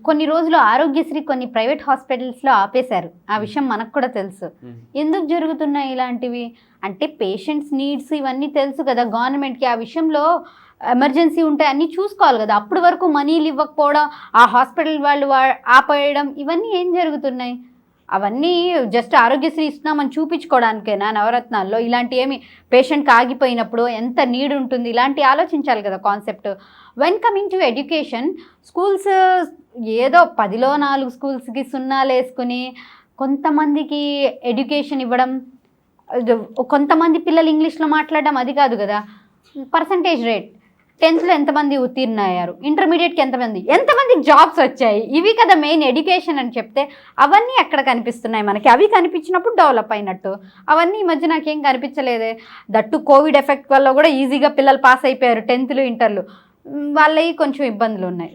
కొన్ని రోజులు ఆరోగ్యశ్రీ కొన్ని ప్రైవేట్ హాస్పిటల్స్లో ఆపేశారు. ఆ విషయం మనకు కూడా తెలుసు. ఎందుకు జరుగుతున్నాయి ఇలాంటివి అంటే పేషెంట్స్ నీడ్స్ ఇవన్నీ తెలుసు కదా గవర్నమెంట్కి. ఆ విషయంలో ఎమర్జెన్సీ ఉంటే అన్నీ చూసుకోవాలి కదా. అప్పటి వరకు మనీలు ఇవ్వకపోవడం, ఆ హాస్పిటల్ వాళ్ళు ఆపేయడం, ఇవన్నీ ఏం జరుగుతున్నాయి? అవన్నీ జస్ట్ ఆరోగ్యశ్రీ ఇస్తున్నామని చూపించుకోవడానికేనా నవరత్నాల్లో? ఇలాంటి ఏమి పేషెంట్కి ఆగిపోయినప్పుడు ఎంత నీడ్ ఉంటుంది, ఇలాంటి ఆలోచించాలి కదా concept. When coming to education, schools ఏదో 10లో 4 స్కూల్స్కి సున్నాలు వేసుకుని కొంతమందికి ఎడ్యుకేషన్ ఇవ్వడం, కొంతమంది పిల్లలు ఇంగ్లీష్లో మాట్లాడడం, అది కాదు కదా. పర్సంటేజ్ రేట్ 10th ఎంతమంది ఉత్తీర్ణ అయ్యారు, ఇంటర్మీడియట్కి ఎంతమంది జాబ్స్ వచ్చాయి, ఇవి కదా మెయిన్ ఎడ్యుకేషన్ అని చెప్తే అవన్నీ ఎక్కడ కనిపిస్తున్నాయి మనకి? అవి కనిపించినప్పుడు డెవలప్ అయినట్టు. అవన్నీ ఈ మధ్య నాకేం కనిపించలేదే. దట్టు కోవిడ్ ఎఫెక్ట్ వల్ల కూడా ఈజీగా పిల్లలు పాస్ అయిపోయారు 10th ఇంటర్లు. వాళ్ళవి కొంచెం ఇబ్బందులు ఉన్నాయి.